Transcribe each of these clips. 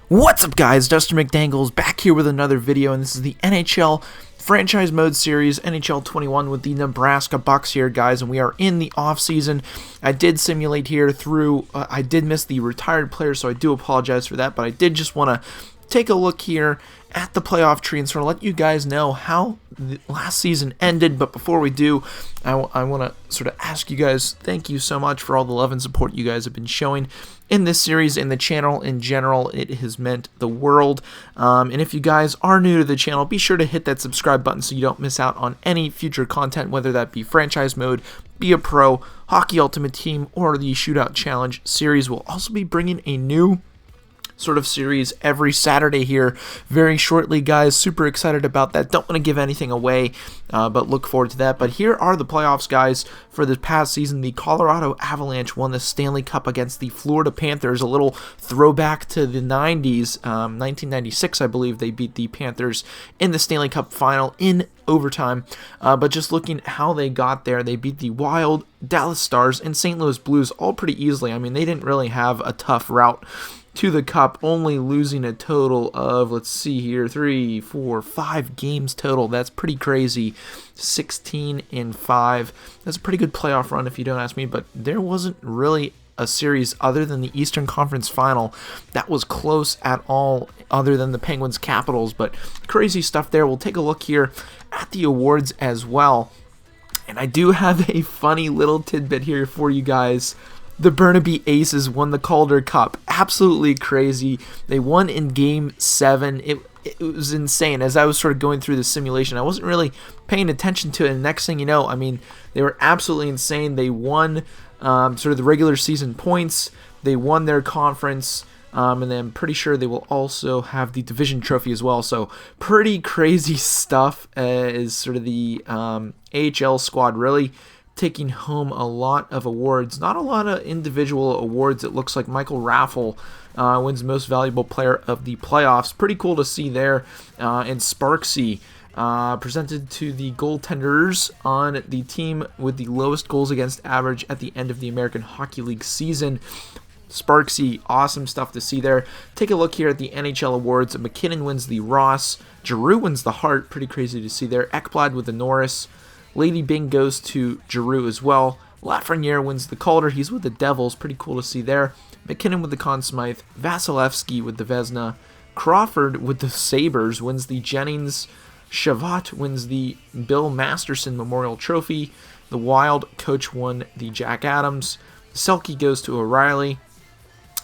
What's up, guys? Dustin McDangles back here with another video, and this is the NHL Franchise Mode Series, NHL 21 with the Nebraska Bucks here, guys, and we are in the off-season. I did simulate here through, I did miss the retired players, so I do apologize for that, but I did just want to take a look here at the playoff tree and sort of let you guys know how the last season ended. But before we do, I want to sort of ask you guys, thank you so much for all the love and support you guys have been showing in this series and the channel in general. It has meant the world. And if you guys are new to the channel, be sure to hit that subscribe button so you don't miss out on any future content, whether that be franchise mode, be a pro, hockey ultimate team, or the shootout challenge series. We'll also be bringing a new sort of series every Saturday here very shortly, guys. Super excited about that. Don't want to give anything away, but look forward to that. But here are the playoffs, guys, for this past season. The Colorado Avalanche won the Stanley Cup against the Florida Panthers. A little throwback to the 90s. 1996, I believe, they beat the Panthers in the Stanley Cup final in overtime. But just looking at how they got there, they beat the Wild, Dallas Stars, and St. Louis Blues all pretty easily. I mean, they didn't really have a tough route to the cup, only losing a total of, let's see here, 3, 4, 5 games total. That's pretty crazy. 16-5. That's a pretty good playoff run if you don't ask me, but there wasn't really a series other than the Eastern Conference Final that was close at all, other than the Penguins Capitals. But crazy stuff there. We'll take a look here at the awards as well, and I do have a funny little tidbit here for you guys. The Burnaby Aces won the Calder Cup. Absolutely crazy. They won in Game 7. It was insane. As I was sort of going through the simulation, I wasn't really paying attention to it. And next thing you know, I mean, they were absolutely insane. They won sort of the regular season points. They won their conference. And then I'm pretty sure they will also have the division trophy as well. So pretty crazy stuff is sort of the AHL squad really taking home a lot of awards. Not a lot of individual awards. It looks like Michael Raffle wins Most Valuable Player of the Playoffs. Pretty cool to see there. And Sparksy presented to the goaltenders on the team with the lowest goals against average at the end of the American Hockey League season. Sparksy, awesome stuff to see there. Take a look here at the NHL awards. McKinnon wins the Ross. Giroux wins the Hart. Pretty crazy to see there. Ekblad with the Norris. Lady Bing goes to Giroux as well. Lafreniere wins the Calder. He's with the Devils. Pretty cool to see there. McKinnon with the Conn Smythe. Vasilevsky with the Vezina. Crawford with the Sabres wins the Jennings. Shavat wins the Bill Masterson Memorial Trophy. The Wild coach won the Jack Adams. Selke goes to O'Reilly.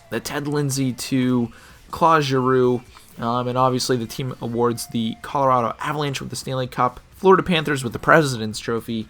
The Ted Lindsay to Claude Giroux. And obviously the team awards the Colorado Avalanche with the Stanley Cup. Florida Panthers with the President's Trophy,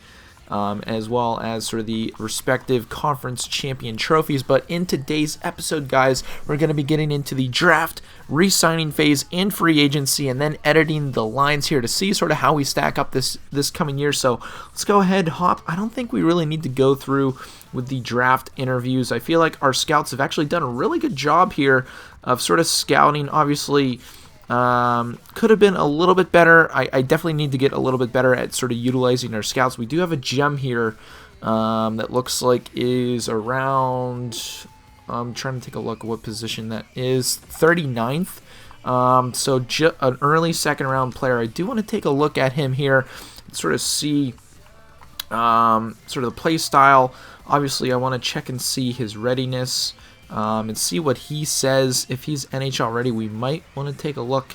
as well as sort of the respective conference champion trophies. But in today's episode, guys, we're going to be getting into the draft, re-signing phase, and free agency, and then editing the lines here to see sort of how we stack up this coming year. So let's go ahead, hop. I don't think we really need to go through with the draft interviews. I feel like our scouts have actually done a really good job here of sort of scouting. Obviously, could have been a little bit better. I definitely need to get a little bit better at sort of utilizing our scouts. We do have a gem here that looks like is around, I'm trying to take a look at what position that is, 39th. So an early second round player. I do want to take a look at him here and sort of see sort of the play style. Obviously, I want to check and see his readiness. And see what he says. If he's NHL ready, we might want to take a look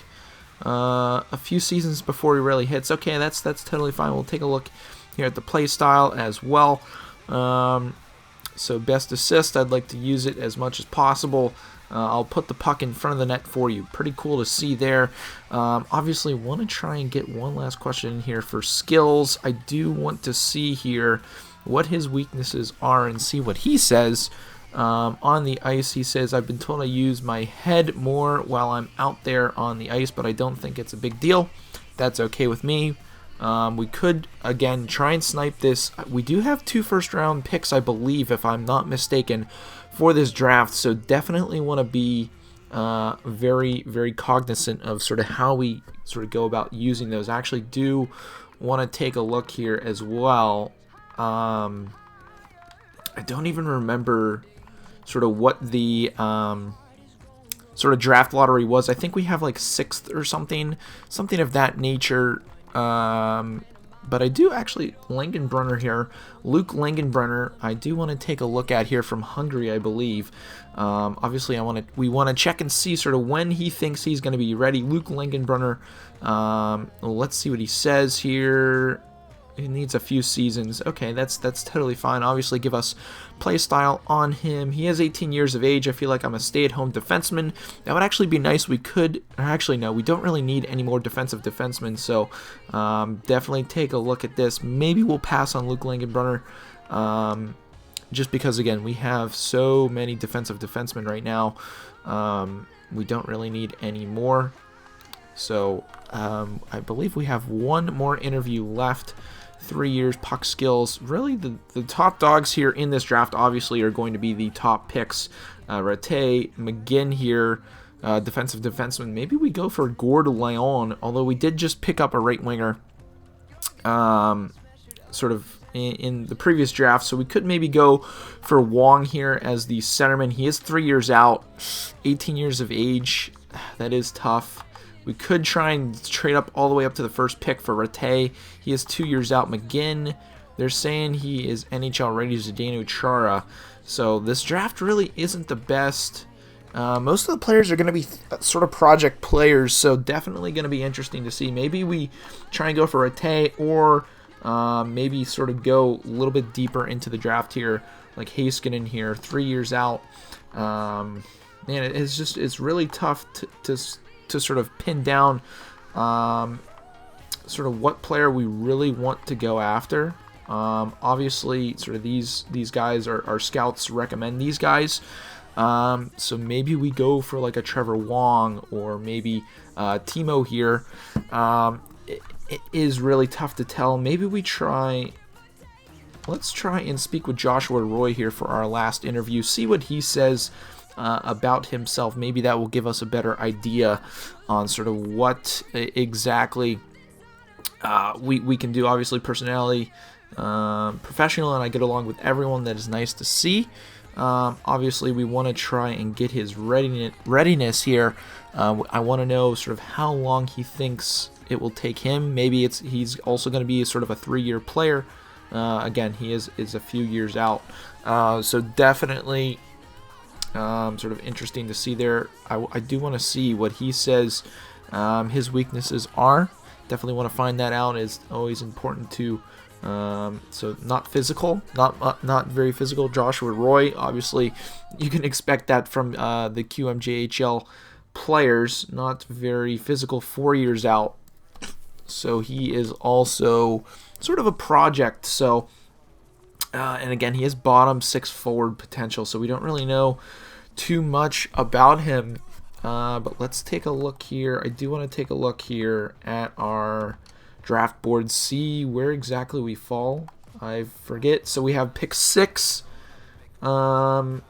a few seasons before he really hits. Okay, that's totally fine. We'll take a look here at the play style as well. So best assist, I'd like to use it as much as possible. I'll put the puck in front of the net for you. Pretty cool to see there. Obviously, want to try and get one last question in here for skills. I do want to see here what his weaknesses are and see what he says. On the ice, he says, I've been told I use my head more while I'm out there on the ice, but I don't think it's a big deal. That's okay with me. We could, again, try and snipe this. We do have 2 first-round picks, I believe, if I'm not mistaken, for this draft, so definitely want to be very, very cognizant of sort of how we sort of go about using those. I actually do want to take a look here as well. I don't even remember sort of what the sort of draft lottery was. I think we have like 6th or something of that nature. But I do actually, Langenbrunner here, Luke Langenbrunner, I do want to take a look at here from Hungary, I believe. Obviously, we want to check and see sort of when he thinks he's going to be ready. Luke Langenbrunner, let's see what he says here. He needs a few seasons. Okay, that's totally fine. Obviously, give us play style on him. He is 18 years of age. I feel like I'm a stay-at-home defenseman. That would actually be nice. We could, or actually no, we don't really need any more defensive defensemen. So definitely take a look at this. Maybe we'll pass on Luke Langenbrunner, just because again we have so many defensive defensemen right now. We don't really need any more. So I believe we have one more interview left. 3 years, puck skills. Really, the top dogs here in this draft obviously are going to be the top picks. Rattay, McGinn here, defensive defenseman. Maybe we go for Gord Leon, although we did just pick up a right winger sort of in the previous draft, so we could maybe go for Wong here as the centerman. He is 3 years out, 18 years of age. That is tough. We could try and trade up all the way up to the first pick for Rattay. He is 2 years out. McGinn, they're saying he is NHL ready. Zdeno Chara. So this draft really isn't the best. Most of the players are going to be sort of project players, so definitely going to be interesting to see. Maybe we try and go for Rattay, or maybe sort of go a little bit deeper into the draft here, like Heiskanen here, 3 years out. Man, it's really tough to sort of pin down sort of what player we really want to go after. Obviously, sort of these guys our scouts recommend these guys. So maybe we go for like a Trevor Wong, or maybe Timo here. It is really tough to tell. Maybe we try. Let's try and speak with Joshua Roy here for our last interview. See what he says about himself. Maybe that will give us a better idea on sort of what exactly we can do. Obviously, personality, professional, and I get along with everyone. That is nice to see. Obviously, we want to try and get his readiness here. I want to know sort of how long he thinks it will take him. Maybe he's also going to be sort of a 3-year player. Again, he is a few years out. So definitely sort of interesting to see there. I do want to see what he says his weaknesses are. Definitely want to find that out. It's always important to so not physical, not very physical. Joshua Roy, obviously you can expect that from the QMJHL players. Not very physical, 4 years out. So he is also sort of a project. So and again, he has bottom 6 forward potential, so we don't really know too much about him. But let's take a look here. I do want to take a look here at our draft board, see where exactly we fall. I forget. So we have pick 6. Man,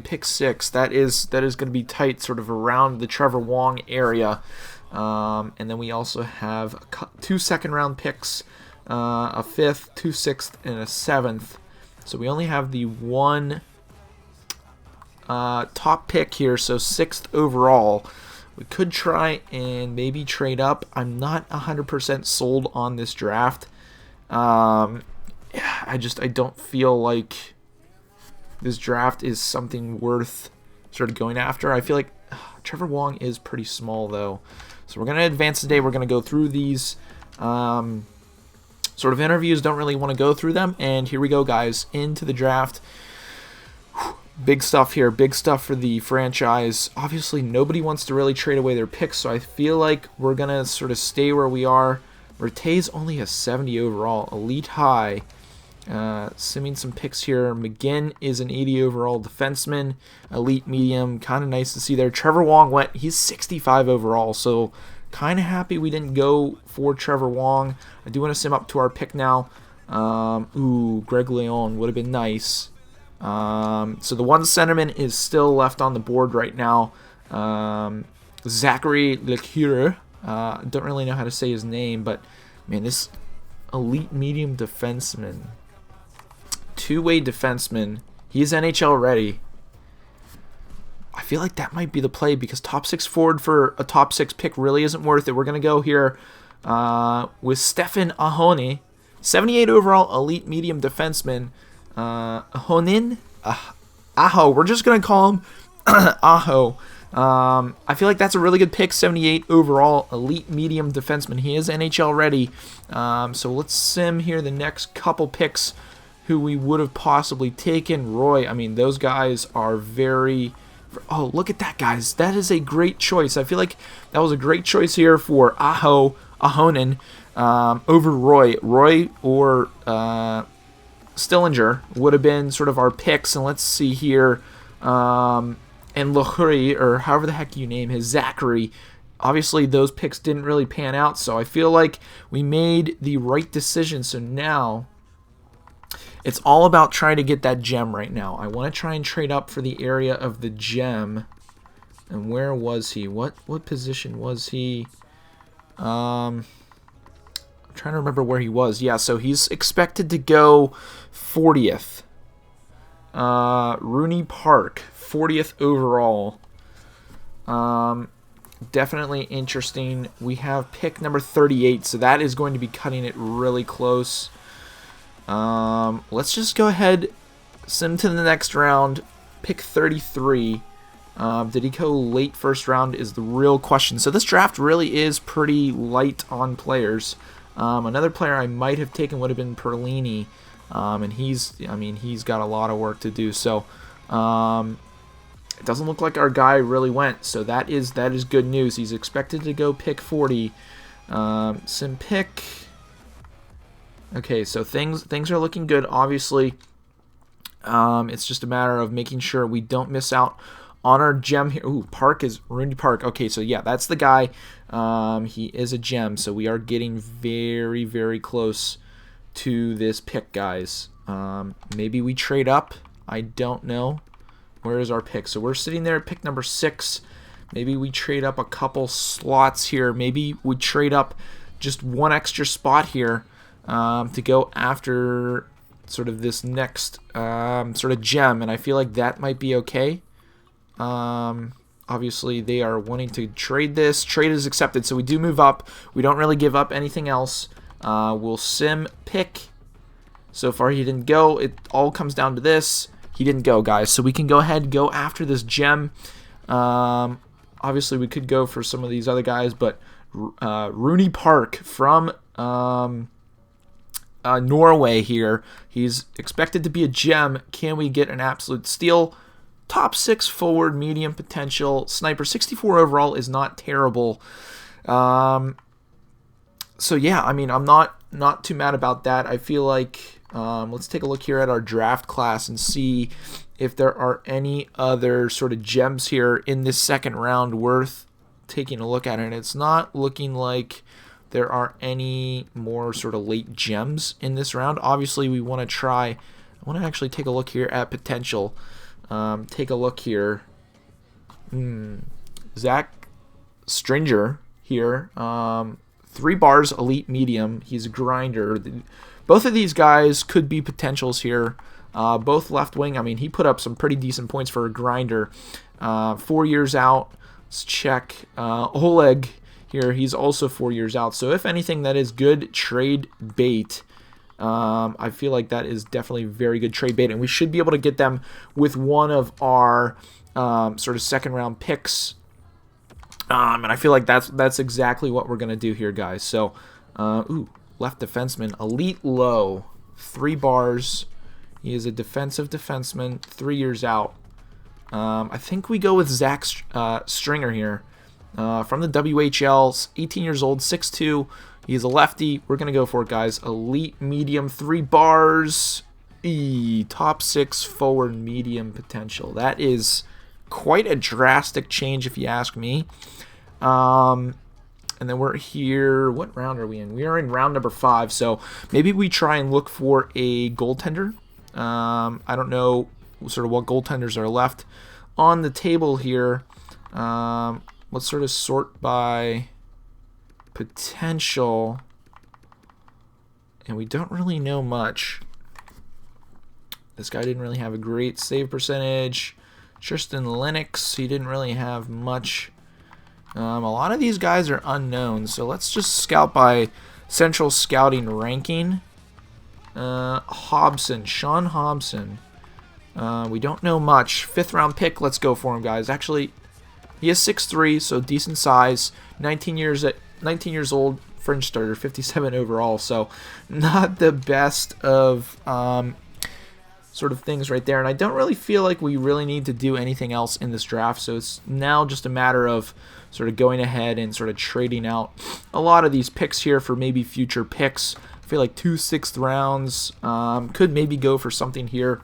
pick 6. That is going to be tight, sort of around the Trevor Wong area. And then we also have 2 second-round picks, a 5th, 2 6th, and a 7th. So we only have the one top pick here, so 6th overall. We could try and maybe trade up. I'm not 100% sold on this draft. I don't feel like this draft is something worth sort of going after. I feel like Trevor Wong is pretty small, though. So we're going to advance today. We're going to go through these sort of interviews. Don't really want to go through them. And here we go, guys, into the draft. Big stuff here. Big stuff for the franchise. Obviously, nobody wants to really trade away their picks, so I feel like we're going to sort of stay where we are. Rattay's only a 70 overall. Elite high. Simming some picks here. McGinn is an 80 overall defenseman. Elite medium. Kind of nice to see there. Trevor Wong he's 65 overall, so kind of happy we didn't go for Trevor Wong. I do want to sim up to our pick now. Greg Leon would have been nice. So the one centerman is still left on the board right now. Zachary Lecure. Don't really know how to say his name, but man, this elite medium defenseman, 2-way defenseman. He's NHL ready. I feel like that might be the play because top 6 forward for a top 6 pick really isn't worth it. We're going to go here with Stefan Ahonen, 78 overall elite medium defenseman. Ahonen? Aho. We're just going to call him Aho. I feel like that's a really good pick, 78 overall elite medium defenseman. He is NHL ready. So let's sim here the next couple picks who we would have possibly taken. Roy, I mean, those guys are very... Oh, look at that, guys. That is a great choice. I feel like that was a great choice here for Ahonen over Roy. Roy or Stillinger would have been sort of our picks. And let's see here. And Lohuri, or however the heck you name his, Zachary. Obviously, those picks didn't really pan out. So I feel like we made the right decision. So now... it's all about trying to get that gem right now. I want to try and trade up for the area of the gem. And where was he? What position was he? I'm trying to remember where he was. Yeah, so he's expected to go 40th. Rooney Park, 40th overall. Definitely interesting. We have pick number 38, so that is going to be cutting it really close. Let's just go ahead, send to the next round, pick 33. Did he go late first round is the real question. So this draft really is pretty light on players. Another player I might have taken would have been Perlini, and he's got a lot of work to do. So it doesn't look like our guy really went. So that is good news. He's expected to go pick 40. Sim pick. Okay, so things are looking good. Obviously, it's just a matter of making sure we don't miss out on our gem here. Ooh, Park is Rooney Park. Okay, so yeah, that's the guy. He is a gem, so we are getting very, very close to this pick, guys. Maybe we trade up. I don't know. Where is our pick? So we're sitting there at pick number 6. Maybe we trade up a couple slots here. Maybe we trade up just one extra spot here. To go after sort of this next sort of gem, and I feel like that might be okay. Obviously, they are wanting to trade this. Trade is accepted, so we do move up. We don't really give up anything else. We'll sim pick. So far, he didn't go. It all comes down to this. He didn't go, guys, so we can go ahead and go after this gem. Obviously, we could go for some of these other guys, but Rooney Park from... Norway here. He's expected to be a gem. Can we get an absolute steal? Top 6 forward, medium potential. Sniper, 64 overall is not terrible. So yeah, I mean, I'm not too mad about that. I feel like let's take a look here at our draft class and see if there are any other sort of gems here in this second round worth taking a look at. And it's not looking like there are any more sort of late gems in this round. Obviously, we want to try... I want to actually take a look here at potential. Take a look here. Zach Stringer here. 3 bars, elite medium. He's a grinder. Both of these guys could be potentials here. Both left wing. I mean, he put up some pretty decent points for a grinder. 4 years out. Let's check. Oleg... here, he's also 4 years out. So if anything, that is good trade bait. I feel like that is definitely very good trade bait, and we should be able to get them with one of our sort of second round picks. And I feel like that's exactly what we're gonna do here, guys. So, left defenseman, elite low, 3 bars. He is a defensive defenseman, 3 years out. I think we go with Zach Stringer here. From the WHL, 18 years old, 6'2". He's a lefty. We're going to go for it, guys. Elite medium, 3 bars. Top 6 forward medium potential. That is quite a drastic change if you ask me. And then we're here. What round are we in? We are in round number 5. So maybe we try and look for a goaltender. I don't know sort of what goaltenders are left on the table here. Let's sort of sort by potential. And we don't really know much. This guy didn't really have a great save percentage. Tristan Lennox, he didn't really have much. A lot of these guys are unknown, so let's just scout by Central Scouting ranking. Hobson, Sean Hobson. We don't know much. 5th round pick, let's go for him, guys. Actually, he is 6'3", so decent size. 19 years old, fringe starter, 57 overall, so not the best of sort of things right there. And I don't really feel like we really need to do anything else in this draft, so it's now just a matter of sort of going ahead and sort of trading out a lot of these picks here for maybe future picks. I feel like 2 6th rounds could maybe go for something here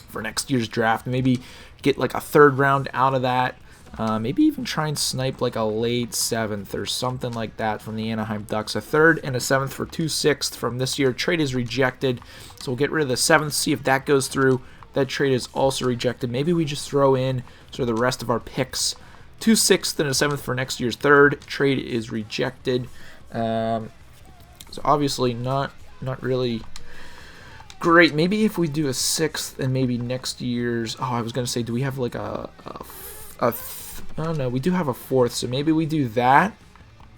for next year's draft. Maybe get like a 3rd round out of that. Maybe even try and snipe like a late 7th or something like that from the Anaheim Ducks. A 3rd and a 7th for 2 6th from this year. Trade is rejected, so we'll get rid of the 7th, see if that goes through. That trade is also rejected. Maybe we just throw in sort of the rest of our picks. 2 6th and a 7th for next year's 3rd. Trade is rejected. So obviously not really great. Maybe if we do a 6th and maybe next year's. Oh, I was gonna say, do we have like I don't know. We do have a 4th, so maybe we do that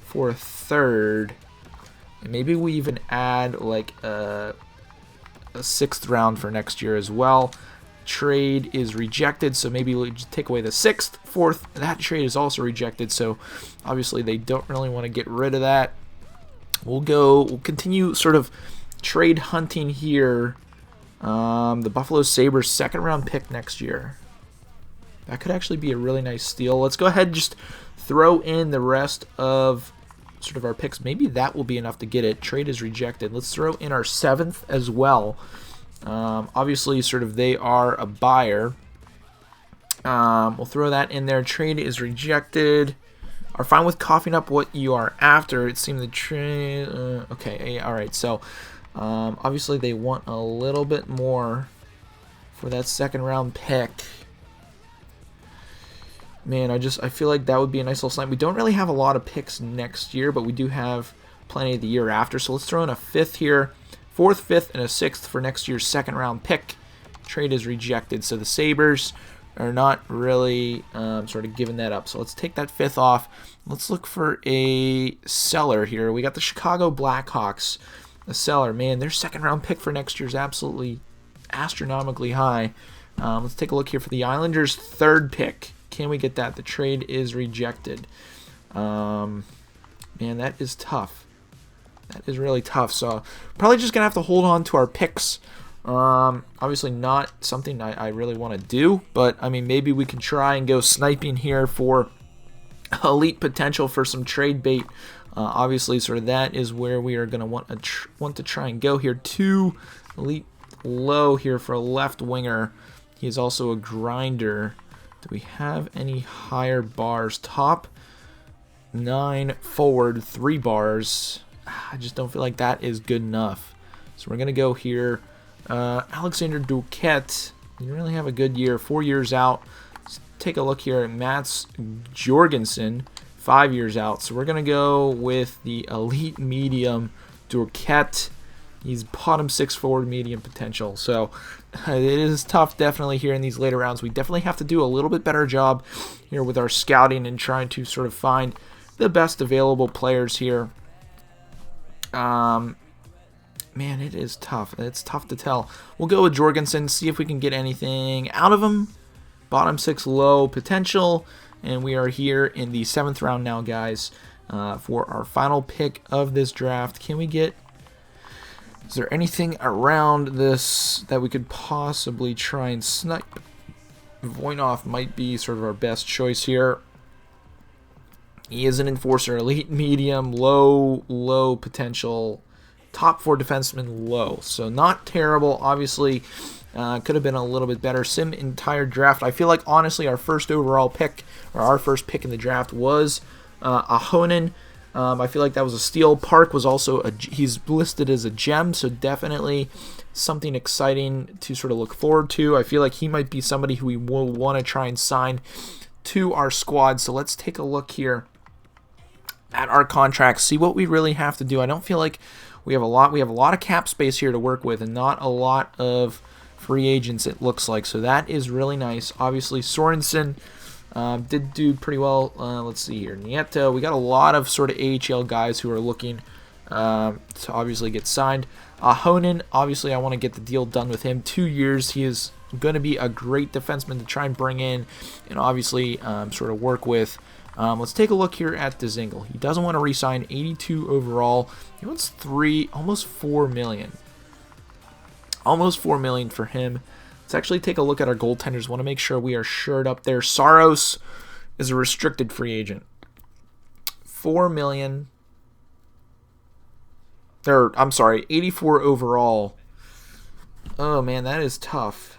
for a 3rd, and maybe we even add like a 6th round for next year as well. Trade is rejected, so maybe we'll just take away the 6th, 4th. That trade is also rejected, so obviously they don't really want to get rid of that. We'll continue sort of trade hunting here. The Buffalo Sabres 2nd round pick next year. That could actually be a really nice steal. Let's go ahead and just throw in the rest of sort of our picks. Maybe that will be enough to get it. Trade is rejected. Let's throw in our 7th as well. Obviously, sort of they are a buyer. We'll throw that in there. Trade is rejected. Are fine with coughing up what you are after. It seemed the trade. Okay, all right. So obviously they want a little bit more for that 2nd round pick. Man, I feel like that would be a nice little sign. We don't really have a lot of picks next year, but we do have plenty of the year after. So let's throw in a 5th here, 4th, 5th, and a 6th for next year's 2nd round pick. Trade is rejected. So the Sabres are not really sort of giving that up. So let's take that 5th off. Let's look for a seller here. We got the Chicago Blackhawks. A seller, man, their 2nd round pick for next year is absolutely astronomically high. Let's take a look here for the Islanders' 3rd pick. Can we get that? The trade is rejected. Man, that is tough. That is really tough. So probably just going to have to hold on to our picks. Obviously not something I really want to do, but I mean, maybe we can try and go sniping here for elite potential for some trade bait. Obviously, sort of that is where we are going to want to try and go here. 2 elite low here for a left winger. He is also a grinder. Do we have any higher bars? Top 9 forward, 3 bars. I just don't feel like that is good enough. So we're going to go here. Alexander Duquette didn't really have a good year. 4 years out. Let's take a look here at Mats Jorgensen. 5 years out. So we're going to go with the elite medium Duquette. He's bottom 6 forward medium potential. So it is tough definitely here in these later rounds. We definitely have to do a little bit better job here with our scouting and trying to sort of find the best available players here. Man, it is tough. It's tough to tell. We'll go with Jorgensen, see if we can get anything out of him. Bottom 6 low potential. And we are here in the 7th round now, guys, for our final pick of this draft. Can we get... Is there anything around this that we could possibly try and snipe? Voinov might be sort of our best choice here. He is an enforcer, elite medium, low potential, top 4 defenseman, low. So not terrible, obviously. Could have been a little bit better. Sim entire draft. I feel like, honestly, our first overall pick, or our first pick in the draft was Ahonen. I feel like that was a steal. Park was also, he's listed as a gem, so definitely something exciting to sort of look forward to. I feel like he might be somebody who we will want to try and sign to our squad. So let's take a look here at our contracts, see what we really have to do. I don't feel like we have a lot of cap space here to work with, and not a lot of free agents, it looks like. So that is really nice. Obviously, Sorensen did do pretty well. Let's see here. Nieto, we got a lot of sort of AHL guys who are looking to obviously get signed. Honan, obviously, I want to get the deal done with him. 2 years. He is going to be a great defenseman to try and bring in and obviously sort of work with. Let's take a look here at Dzingel. He doesn't want to re-sign. 82 overall. He wants almost $4 million. Almost $4 million for him. Let's actually take a look at our goaltenders. Want to make sure we are shored up there. Saros is a restricted free agent. $4 million. I'm sorry, 84 overall. Oh man, that is tough.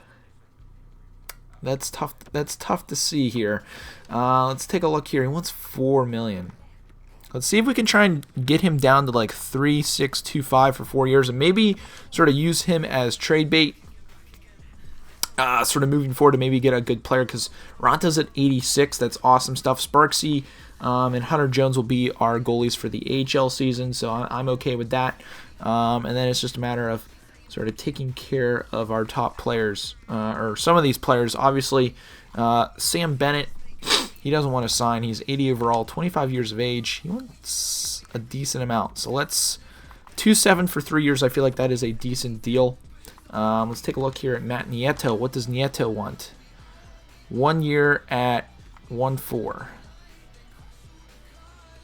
That's tough. That's tough to see here. Let's take a look here. He wants $4 million. Let's see if we can try and get him down to like 3,625 for 4 years, and maybe sort of use him as trade bait. Sort of moving forward to maybe get a good player, because Ranta's at 86. That's awesome stuff. Sparksy and Hunter Jones will be our goalies for the AHL season, so I'm okay with that. And then it's just a matter of sort of taking care of our top players, or some of these players. Obviously, Sam Bennett, he doesn't want to sign. He's 80 overall, 25 years of age. He wants a decent amount. So let's 2.7 for 3 years. I feel like that is a decent deal. Let's take a look here at Matt Nieto. What does Nieto want? 1 year at 1.4.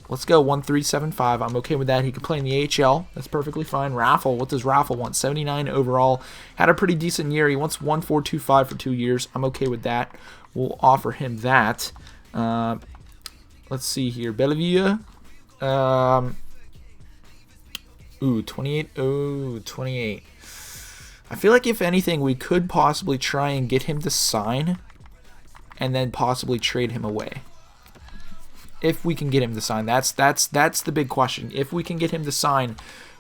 Let's go 1.375. I'm okay with that. He can play in the AHL. That's perfectly fine. Raffle, what does Raffle want? 79 overall. Had a pretty decent year. He wants 1.425 for 2 years. I'm okay with that. We'll offer him that. Let's see here. Bellevue. 28. Oh, 28. I feel like if anything, we could possibly try and get him to sign and then possibly trade him away. If we can get him to sign, that's the big question. If we can get him to sign,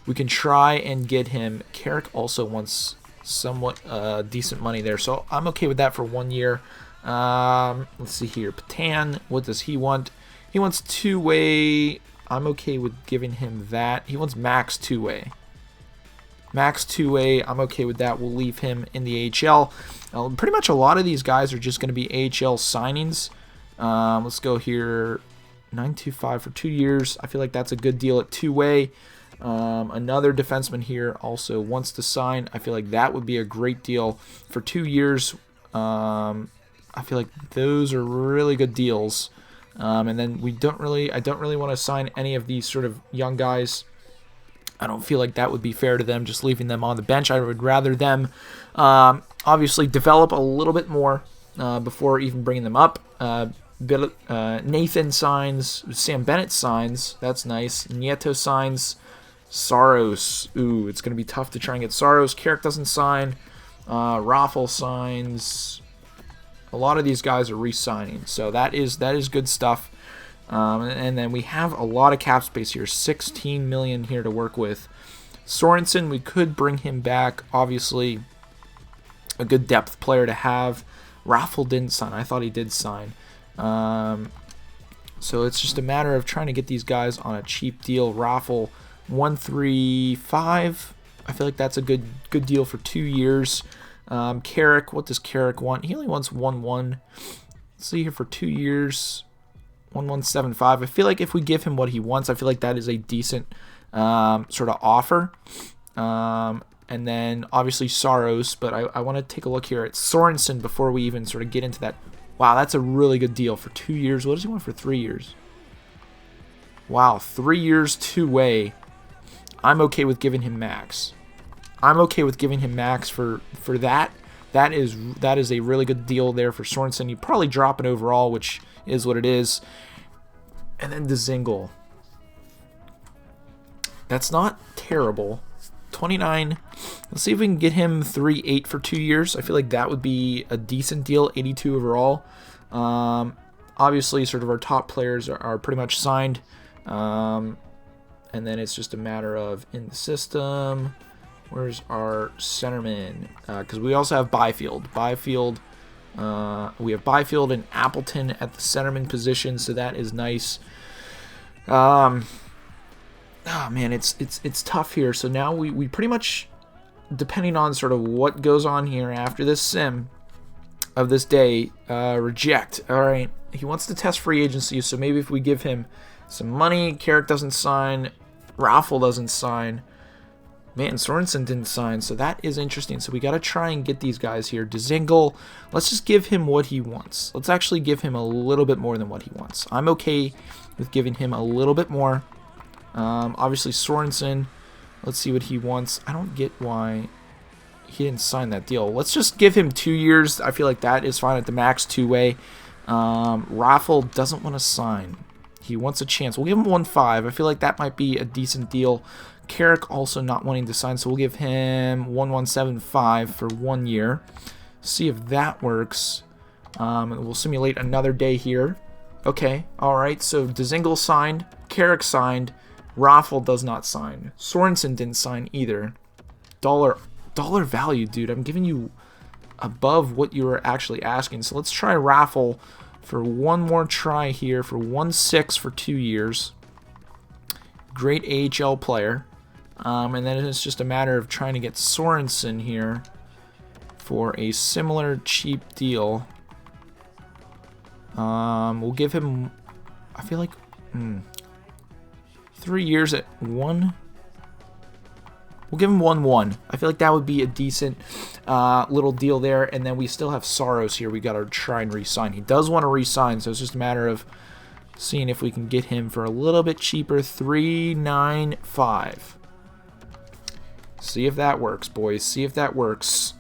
we can try and get him. Carrick also wants somewhat decent money there, so I'm okay with that for 1 year. Let's see here. Patan, what does he want? He wants two-way. I'm okay with giving him that. He wants max two-way. Max two-way, I'm okay with that. We'll leave him in the AHL. Pretty much a lot of these guys are just going to be AHL signings. Let's go here. 925 for 2 years. I feel like that's a good deal at two-way. Another defenseman here also wants to sign. I feel like that would be a great deal for 2 years. I feel like those are really good deals. And then I don't really want to sign any of these sort of young guys. I don't feel like that would be fair to them, just leaving them on the bench. I would rather them obviously develop a little bit more before even bringing them up. Nathan signs. Sam Bennett signs. That's nice. Nieto signs. Saros. Ooh, it's going to be tough to try and get Saros. Carrick doesn't sign. Raffle signs. A lot of these guys are re-signing, so that is good stuff. And then we have a lot of cap space here. 16 million here to work with. Sorensen, we could bring him back. Obviously, a good depth player to have. Raffle didn't sign. I thought he did sign. So it's just a matter of trying to get these guys on a cheap deal. Raffle 135. I feel like that's a good deal for 2 years. Carrick, what does Carrick want? He only wants 1.1. Let's see here for 2 years. 1.175. I feel like if we give him what he wants, I feel like that is a decent sort of offer. And then obviously Saros, but I want to take a look here at Sorensen before we even sort of get into that. Wow, that's a really good deal for 2 years. What does he want for 3 years? Wow, 3 years two-way. I'm okay with giving him max. I'm okay with giving him max for that. That is a really good deal there for Sorensen. You probably drop it overall, which is what it is. And then Dzingel. That's not terrible. 29. Let's see if we can get him 3.8 for 2 years. I feel like that would be a decent deal. 82 overall. Obviously, sort of our top players are pretty much signed. And then it's just a matter of in the system. Where's our centerman? Because we also have Byfield. We have Byfield and Appleton at the centerman position, so that is nice. Oh man, it's tough here. So now we pretty much depending on sort of what goes on here after this sim of this day, reject. All right, he wants to test free agency, so maybe if we give him some money, Carrick doesn't sign, Raffle doesn't sign. Man, Sorensen didn't sign, so that is interesting. So we got to try and get these guys here. Dzingel, let's just give him what he wants. Let's actually give him a little bit more than what he wants. I'm okay with giving him a little bit more. Obviously, Sorensen, let's see what he wants. I don't get why he didn't sign that deal. Let's just give him 2 years. I feel like that is fine at the max, two-way. Raffle doesn't want to sign. He wants a chance. We'll give him 1.5. I feel like that might be a decent deal. Carrick also not wanting to sign, so we'll give him 1.175 for 1 year. See if that works. We'll simulate another day here. Okay, all right. So Dzingel signed, Carrick signed, Raffle does not sign. Sorensen didn't sign either. Dollar value, dude. I'm giving you above what you were actually asking. So let's try Raffle for one more try here for 1.6 for 2 years. Great AHL player. And then it's just a matter of trying to get Sorensen here for a similar cheap deal. We'll give him, I feel like, 3 years at 1. We'll give him 1.1. I feel like that would be a decent little deal there. And then we still have Saros here. We got to try and re-sign. He does want to re-sign, so it's just a matter of seeing if we can get him for a little bit cheaper. 3.95. See if that works, boys. See if that works.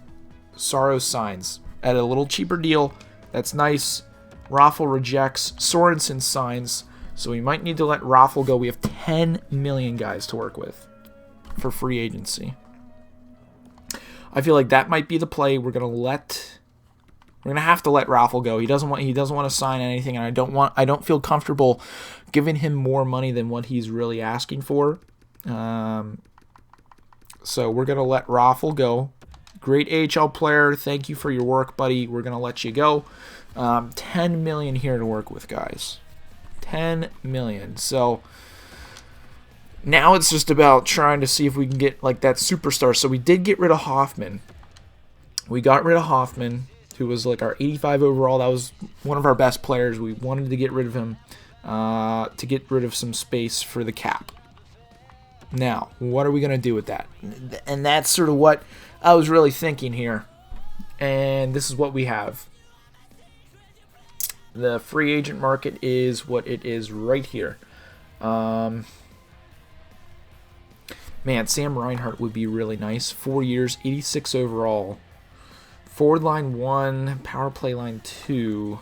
Saros signs at a little cheaper deal. That's nice. Raffle rejects. Sorensen signs. So we might need to let Raffle go. We have 10 million guys to work with for free agency. I feel like that might be the play. We're gonna have to let Raffle go. He doesn't want to sign anything, and I don't feel comfortable giving him more money than what he's really asking for. So we're gonna let Raffle go. Great AHL player. Thank you for your work, buddy. We're gonna let you go. 10 million here to work with, guys. 10 million. So now it's just about trying to see if we can get like that superstar. So we did get rid of Hoffman. We got rid of Hoffman, who was like our 85 overall. That was one of our best players. We wanted to get rid of him to get rid of some space for the cap. Now, what are we going to do with that? And that's sort of what I was really thinking here. And this is what we have. The free agent market is what it is right here. Man, Sam Reinhart would be really nice. 4 years, 86 overall. Forward line 1, power play line 2.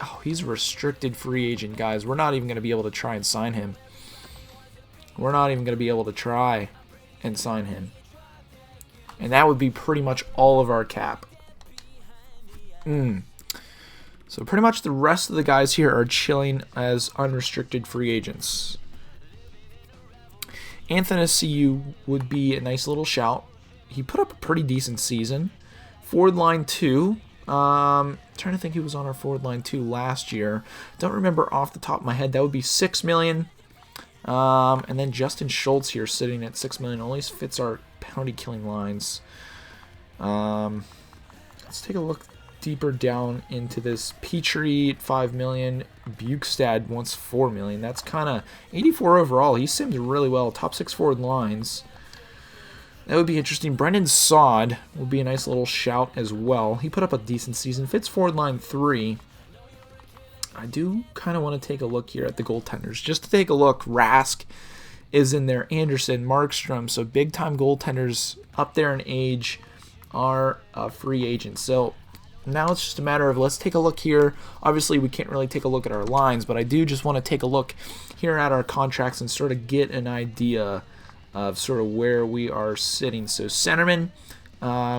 Oh, he's a restricted free agent, guys. We're not even going to be able to try and sign him. We're not even going to be able to try and sign him. And that would be pretty much all of our cap. So pretty much the rest of the guys here are chilling as unrestricted free agents. Athanasiou would be a nice little shout. He put up a pretty decent season. Forward line 2. Trying to think who was on our forward line 2 last year. Don't remember off the top of my head. That would be 6 million. And then Justin Schultz here sitting at 6 million. Only fits our penalty killing lines. Let's take a look deeper down into this. Petrie at 5 million. Bukestad wants 4 million. That's kind of 84 overall. He sims really well. Top 6 forward lines. That would be interesting. Brendan Saad would be a nice little shout as well. He put up a decent season. Fits forward line 3. I do kind of want to take a look here at the goaltenders. Just to take a look, Rask is in there. Anderson, Markstrom. So big-time goaltenders up there in age are free agents. So now it's just a matter of let's take a look here. Obviously, we can't really take a look at our lines, but I do just want to take a look here at our contracts and sort of get an idea of sort of where we are sitting. So centerman,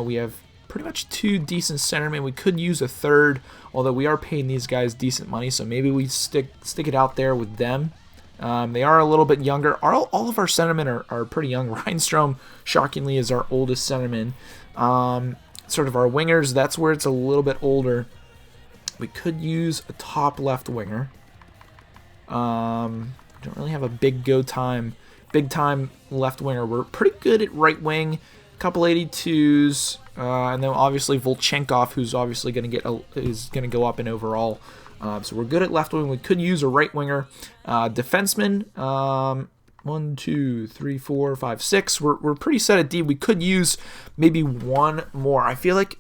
we have pretty much 2 decent centermen. We could use a third, although we are paying these guys decent money, so maybe we stick it out there with them. They are a little bit younger. All of our centermen are pretty young. Reinstrom, shockingly, is our oldest centerman. Sort of our wingers, that's where it's a little bit older. We could use a top left winger. Don't really have a big time left winger. We're pretty good at right wing. couple 82s, and then obviously Volchenkov, who's obviously going to is going to go up in overall. So we're good at left wing. We could use a right winger, defenseman. 1, 2, 3, 4, 5, 6. We're pretty set at D. We could use maybe one more. I feel like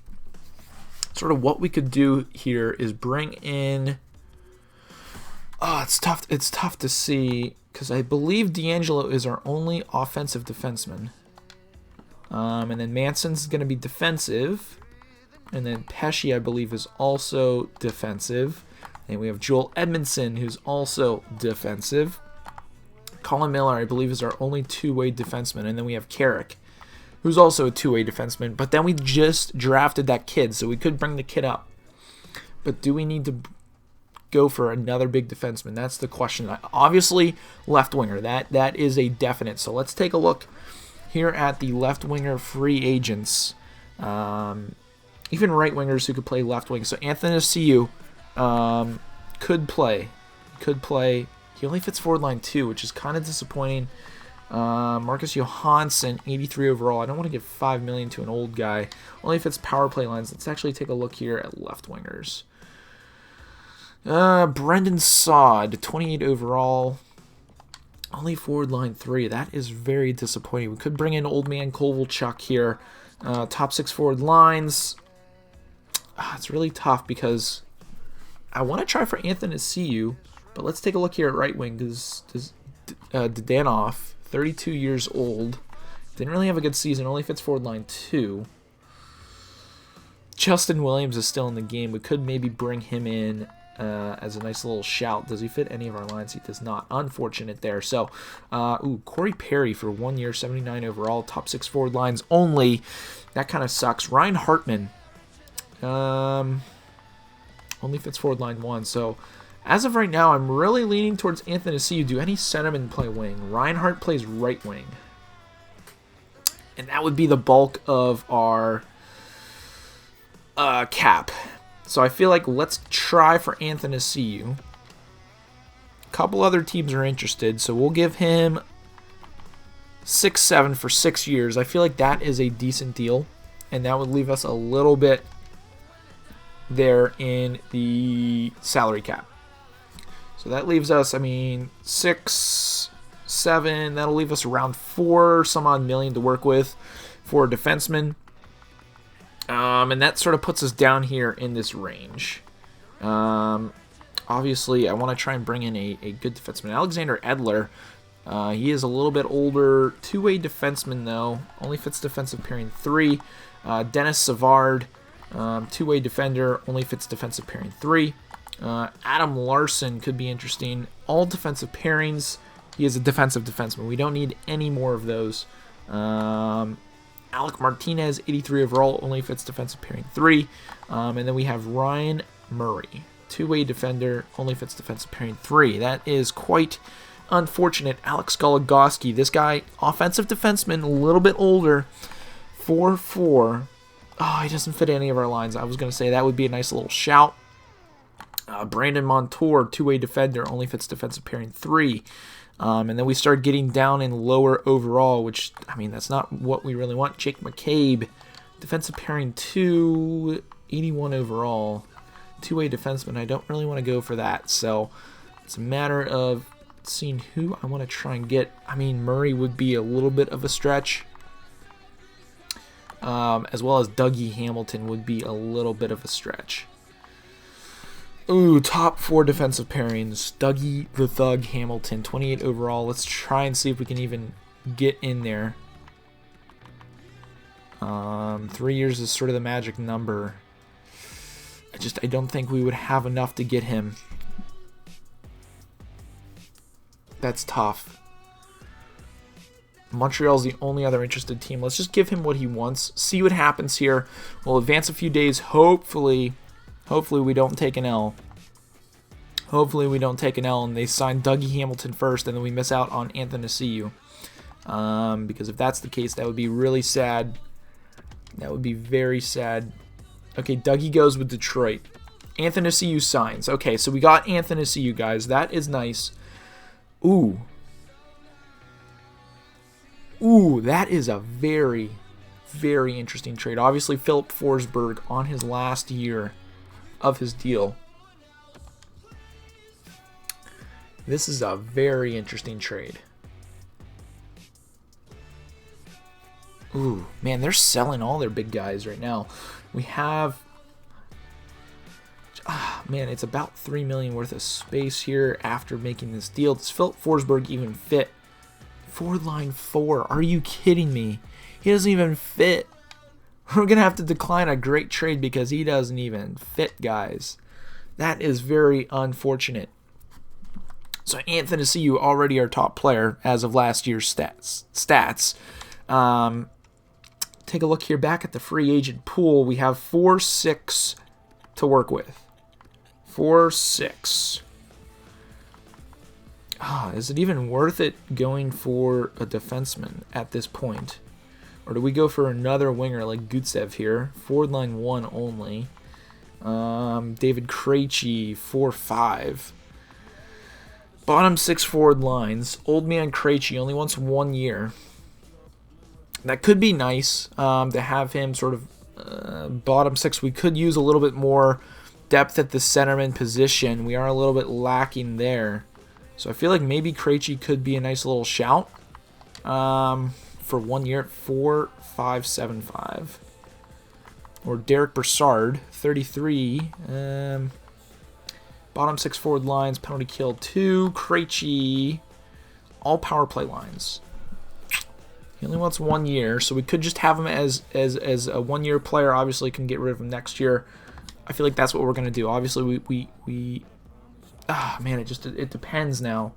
sort of what we could do here is bring in. Oh, it's tough. It's tough to see because I believe D'Angelo is our only offensive defenseman. And then Manson's going to be defensive. And then Pesci, I believe, is also defensive. And we have Joel Edmondson, who's also defensive. Colin Miller, I believe, is our only two-way defenseman. And then we have Carrick, who's also a two-way defenseman. But then we just drafted that kid, so we could bring the kid up. But do we need to go for another big defenseman? That's the question. Obviously, left winger. That is a definite. So let's take a look here at the left winger free agents. Even right wingers who could play left wing. So Anthony Ciu could play. He only fits forward line 2, which is kind of disappointing. Marcus Johansson, 83 overall. I don't want to give $5 million to an old guy. Only fits power play lines. Let's actually take a look here at left wingers. Brendan Saad, 28 overall. Only forward line 3. That is very disappointing. We could bring in old man Kovalchuk here. Top 6 forward lines. It's really tough because I want to try for Anthony Ciu, but let's take a look here at right wing because Dadanoff, 32 years old, didn't really have a good season. Only fits forward line 2. Justin Williams is still in the game. We could maybe bring him in as a nice little shout. Does he fit any of our lines? He does not. Unfortunate there. So, Corey Perry for 1 year, 79 overall, top 6 forward lines only. That kind of sucks. Ryan Hartman, only fits forward line 1. So, as of right now, I'm really leaning towards Anthony Ciu. Do any centermen play wing? Reinhardt plays right wing. And that would be the bulk of our cap. So I feel like let's try for Anthony Ciu. A couple other teams are interested, so we'll give him 6-7 for 6 years. I feel like that is a decent deal, and that would leave us a little bit there in the salary cap. So that leaves us, 6, 7. That'll leave us around 4 some odd million to work with for a defenseman. And that sort of puts us down here in this range. Obviously, I want to try and bring in a good defenseman. Alexander Edler, he is a little bit older. Two-way defenseman, though. Only fits defensive pairing 3. Dennis Savard, two-way defender. Only fits defensive pairing 3. Adam Larson could be interesting. All defensive pairings. He is a defensive defenseman. We don't need any more of those. Alec Martinez, 83 overall, only fits defensive pairing 3. And then we have Ryan Murray, two-way defender, only fits defensive pairing 3. That is quite unfortunate. Alex Goligoski, this guy, offensive defenseman, a little bit older, 4-4. Oh, he doesn't fit any of our lines. I was going to say that would be a nice little shout. Brandon Montour, two-way defender, only fits defensive pairing 3. And then we start getting down in lower overall, which, that's not what we really want. Jake McCabe, defensive pairing 2, 81 overall, two-way defenseman. I don't really want to go for that. So it's a matter of seeing who I want to try and get. Murray would be a little bit of a stretch, as well as Dougie Hamilton would be a little bit of a stretch. Ooh, top 4 defensive pairings. Dougie the Thug Hamilton, 28 overall. Let's try and see if we can even get in there. 3 years is sort of the magic number. I don't think we would have enough to get him. That's tough. Montreal's the only other interested team. Let's just give him what he wants. See what happens here. We'll advance a few days. Hopefully we don't take an L. And they sign Dougie Hamilton first, and then we miss out on Anthony Ciu. Because if that's the case, that would be really sad. That would be very sad. Okay, Dougie goes with Detroit. Anthony Ciu signs. Okay, so we got Anthony Ciu, guys. That is nice. Ooh, that is a very, Very interesting trade. Obviously, Philip Forsberg on his last year of his deal. This is a very interesting trade. Ooh, man, they're selling all their big guys right now. We have... man, it's about $3 million worth of space here after making this deal. Does Philip Forsberg even fit? Forward line 4. Are you kidding me? He doesn't even fit. We're going to have to decline a great trade because he doesn't even fit, guys. That is very unfortunate. So Anthony, see you already our top player as of last year's stats. Take a look here back at the free agent pool. We have 4-6 to work with. 4-6. Is it even worth it going for a defenseman at this point? Or do we go for another winger like Gutsev here? Forward line 1 only. David Krejci, 4-5. Bottom 6 forward lines. Old man Krejci only wants 1 year. That could be nice to have him sort of bottom 6. We could use a little bit more depth at the centerman position. We are a little bit lacking there. So I feel like maybe Krejci could be a nice little shout for 1 year at 4.575. Or Derek Brassard, 33. Bottom 6 forward lines, penalty kill 2. Krejci, all power play lines. He only wants 1 year, so we could just have him as a 1 year player. Obviously, can get rid of him next year. I feel like that's what we're gonna do. Obviously, man, it depends now,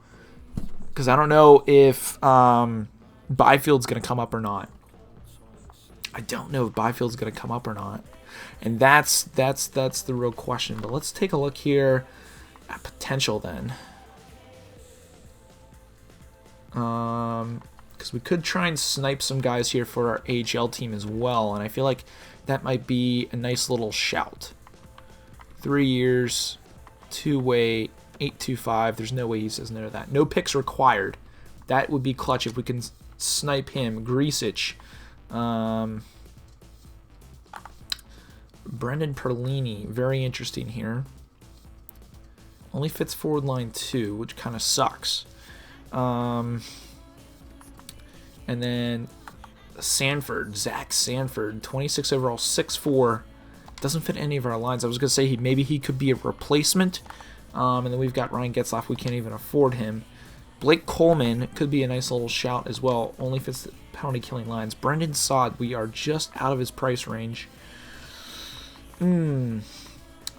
because I don't know if Byfield's gonna come up or not. I don't know if Byfield's gonna come up or not, and that's the real question. But let's take a look here at potential then, because we could try and snipe some guys here for our AHL team as well, and I feel like that might be a nice little shout. 3 years, 2-way, 8.25. There's no way he says no to that. No picks required. That would be clutch if we can snipe him. Grisic. Brendan Perlini. Very interesting here. Only fits forward line 2, which kind of sucks. And then Sanford. Zach Sanford. 26 overall, 6'4". Doesn't fit any of our lines. I was going to say maybe he could be a replacement. And then we've got Ryan Getzlaf. We can't even afford him. Blake Coleman could be a nice little shout as well. Only fits the penalty killing lines. Brendan Saad, we are just out of his price range.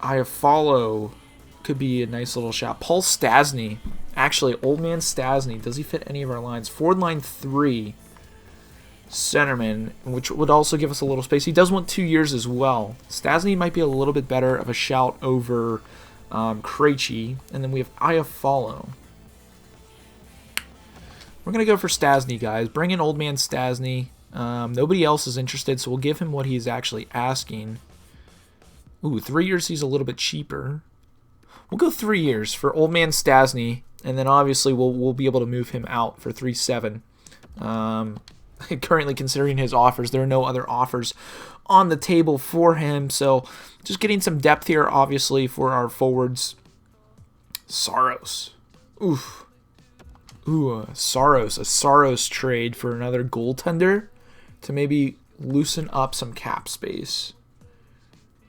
Iafallo could be a nice little shout. Paul Stastny. Actually, old man Stastny. Does he fit any of our lines? Forward line 3. Centerman, which would also give us a little space. He does want 2 years as well. Stastny might be a little bit better of a shout over Krejci. And then we have Iafallo. We're going to go for Stastny, guys. Bring in old man Stastny. Nobody else is interested, so we'll give him what he's actually asking. Ooh, 3 years, he's a little bit cheaper. We'll go 3 years for old man Stastny, and then obviously we'll be able to move him out for 3.7. Currently considering his offers, there are no other offers on the table for him, so just getting some depth here, obviously, for our forwards. Saros. Oof. Ooh, Saros. A Saros trade for another goaltender to maybe loosen up some cap space.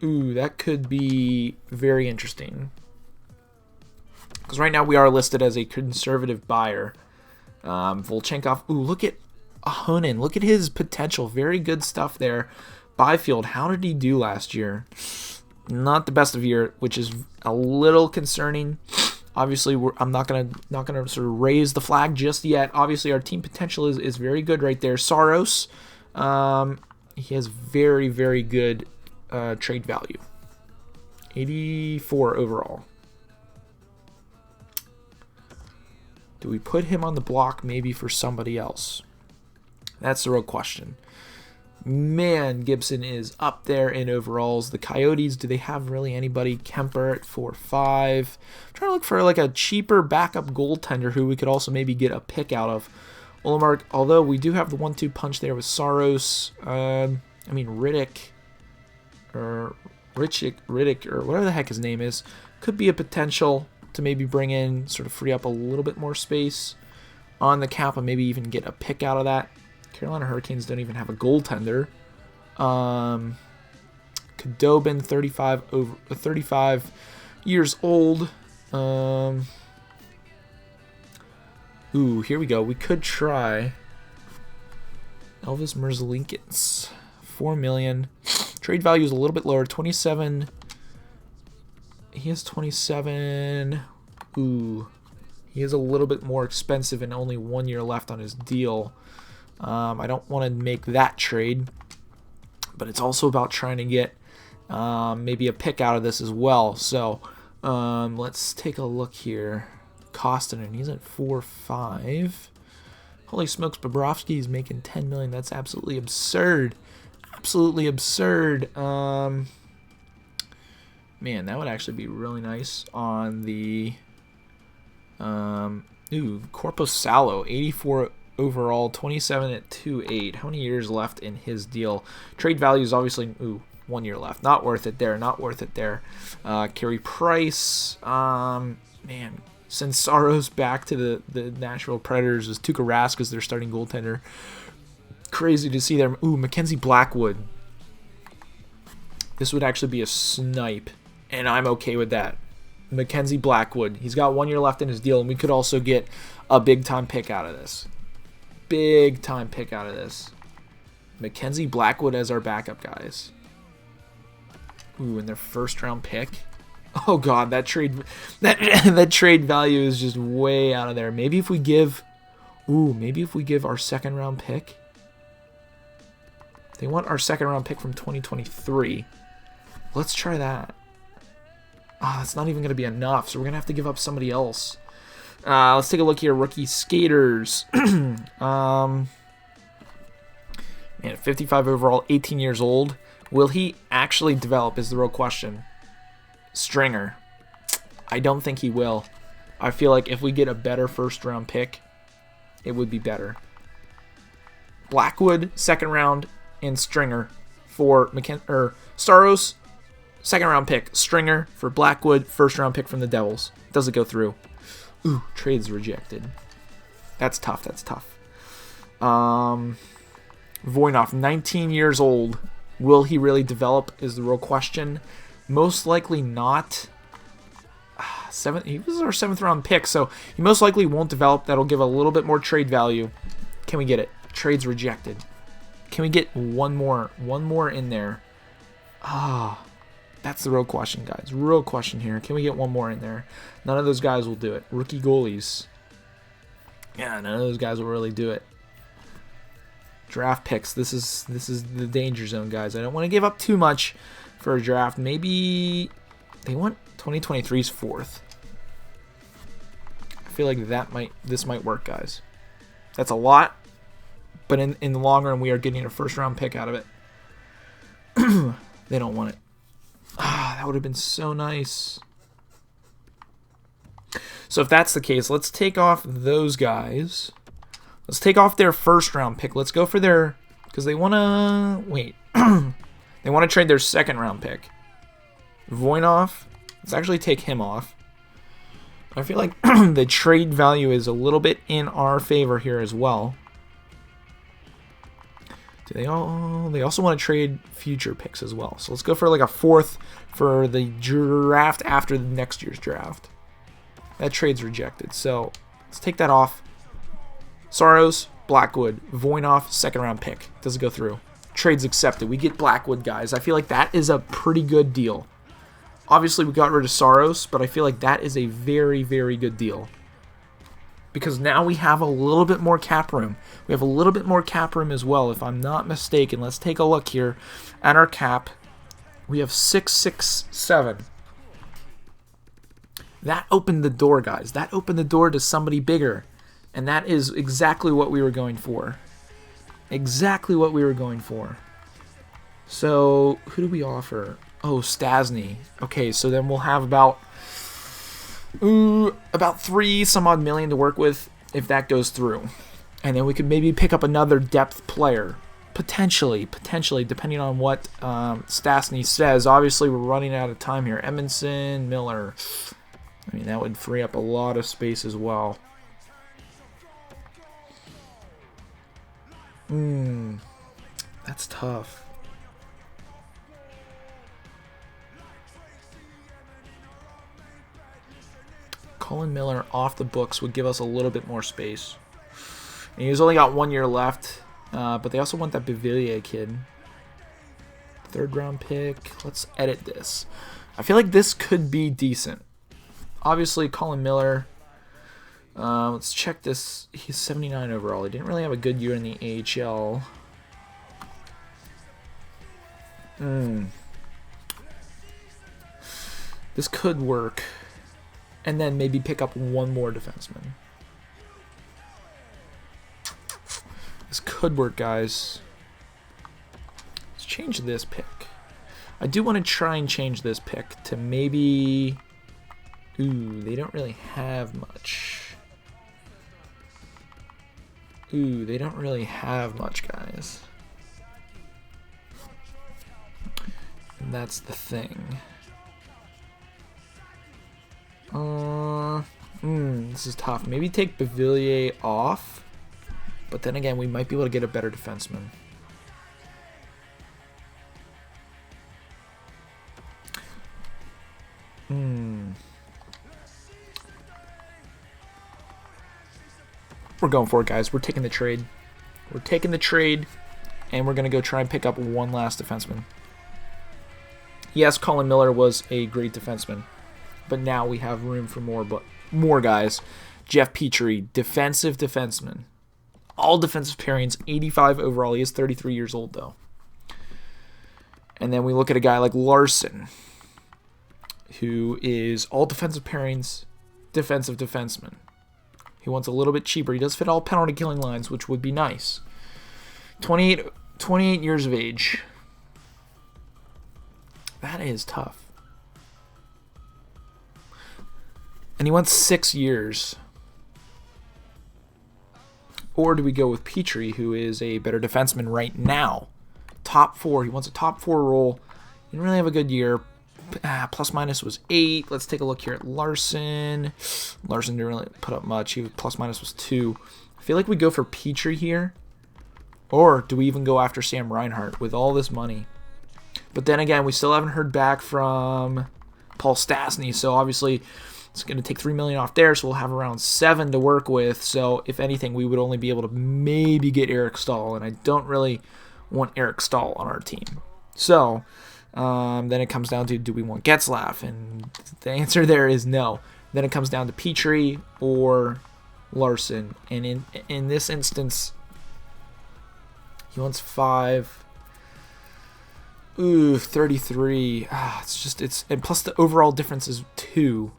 Ooh, that could be very interesting. Because right now we are listed as a conservative buyer. Volchenkov. Ooh, look at Ahonen. Look at his potential. Very good stuff there. Byfield, how did he do last year? Not the best of year, which is a little concerning. Obviously, I'm not gonna sort of raise the flag just yet. Obviously, our team potential is very good right there. Saros, he has very, very good trade value. 84 overall. Do we put him on the block maybe for somebody else? That's the real question. Man, Gibson is up there in overalls. The Coyotes, do they have really anybody? Kemper at 4.5. I'm trying to look for like a cheaper backup goaltender who we could also maybe get a pick out of. Ullmark, although we do have the 1-2 punch there with Saros. Riddick, or Riddick, or whatever the heck his name is, could be a potential to maybe bring in, sort of free up a little bit more space on the cap and maybe even get a pick out of that. Carolina Hurricanes don't even have a goaltender. Khudobin, 35 years old. Here we go. We could try Elvis Merzlikins, $4 million. Trade value is a little bit lower, 27. He has 27. He is a little bit more expensive and only 1 year left on his deal. I don't want to make that trade, but it's also about trying to get maybe a pick out of this as well. So let's take a look here. Koskinen, he's at 4.5. Holy smokes, Bobrovsky is making $10 million. That's absolutely absurd. Absolutely absurd. Man, that would actually be really nice on the Korpisalo, 84 overall, 27 at 2.8. How many years left in his deal? Trade value is obviously 1 year left. Not worth it there. Not worth it there. Carey Price. Man, send Saros back to the Nashville Predators as Tuukka Rask as their starting goaltender. Crazy to see there. Mackenzie Blackwood. This would actually be a snipe, and I'm okay with that. Mackenzie Blackwood. He's got 1 year left in his deal, and we could also get a big-time pick out of this. Big-time pick out of this. Mackenzie Blackwood as our backup, guys. And their first-round pick. Oh, God, that trade value is just way out of there. Maybe if we give our second-round pick. They want our second-round pick from 2023. Let's try that. That's not even going to be enough, so we're going to have to give up somebody else. Let's take a look here. Rookie skaters. Man, 55 overall, 18 years old. Will he actually develop is the real question. Stringer. I don't think he will. I feel like if we get a better first-round pick, it would be better. Blackwood, second round, and Stringer for Staros, second round pick. Stringer for Blackwood, first round pick from the Devils. Does it go through? Trade's rejected. That's tough. Voynov, 19 years old. Will he really develop is the real question. Most likely not. He was our seventh round pick, so he most likely won't develop. That'll give a little bit more trade value. Can we get it? Trade's rejected. Can we get one more in there? That's the real question, guys. Real question here. Can we get one more in there? None of those guys will do it. Rookie goalies. Yeah, none of those guys will really do it. Draft picks. This is the danger zone, guys. I don't want to give up too much for a draft. Maybe they want 2023's fourth. I feel like this might work, guys. That's a lot, but in the long run, we are getting a first-round pick out of it. They don't want it. That would have been so nice. So if that's the case, let's take off those guys. Let's take off their first-round pick. Let's go for their... Because they want to... Wait. They want to trade their second-round pick. Voynov. Let's actually take him off. I feel like the trade value is a little bit in our favor here as well. They also want to trade future picks as well. So let's go for like a fourth for the draft after the next year's draft. That trade's rejected. So let's take that off. Saros, Blackwood, Voynov, second round pick. Doesn't go through. Trade's accepted. We get Blackwood, guys. I feel like that is a pretty good deal. Obviously, we got rid of Saros, but I feel like that is a very, very good deal. Because now we have a little bit more cap room. We have a little bit more cap room as well, if I'm not mistaken. Let's take a look here at our cap. We have 667. That opened the door, guys. That opened the door to somebody bigger. And that is exactly what we were going for. Exactly what we were going for. So, who do we offer? Oh, Stasny. Okay, so then we'll have about 3 some odd million to work with if that goes through. And then we could maybe pick up another depth player. Potentially, depending on what Stastny says. Obviously, we're running out of time here. Edmondson, Miller. I mean, that would free up a lot of space as well. That's tough. Colin Miller off the books would give us a little bit more space. And he's only got 1 year left, but they also want that Beauvillier kid. 3rd round pick. Let's edit this. I feel like this could be decent. Obviously, Colin Miller. Let's check this. He's 79 overall. He didn't really have a good year in the AHL. This could work. And then maybe pick up one more defenseman. This could work, guys. Let's change this pick. I do want to try and change this pick to maybe... Ooh, they don't really have much. Ooh, they don't really have much, guys. And that's the thing. This is tough. Maybe take Beauvillier off. But then again, we might be able to get a better defenseman. We're going for it, guys. We're taking the trade. We're taking the trade, and we're going to go try and pick up one last defenseman. Yes, Colin Miller was a great defenseman, but now we have room for more guys. Jeff Petrie, defensive defenseman. All defensive pairings, 85 overall. He is 33 years old, though. And then we look at a guy like Larson, who is all defensive pairings, defensive defenseman. He wants a little bit cheaper. He does fit all penalty killing lines, which would be nice. 28 years of age. That is tough. And he wants 6 years. Or do we go with Petrie, who is a better defenseman right now? Top 4. He wants a top 4 role. He didn't really have a good year. Plus minus was 8. Let's take a look here at Larson. Larson didn't really put up much. He was plus minus was 2. I feel like we go for Petrie here. Or do we even go after Sam Reinhart with all this money? But then again, we still haven't heard back from Paul Stastny. So obviously it's going to take $3 million off there. So we'll have around 7 to work with. So if anything, we would only be able to maybe get Eric Stahl. And I don't really want Eric Stahl on our team. So... then it comes down to, do we want Getzlaf? And the answer there is no. Then it comes down to Petrie or Larson. And in this instance, he wants 5. Ooh, 33. And plus the overall difference is 2.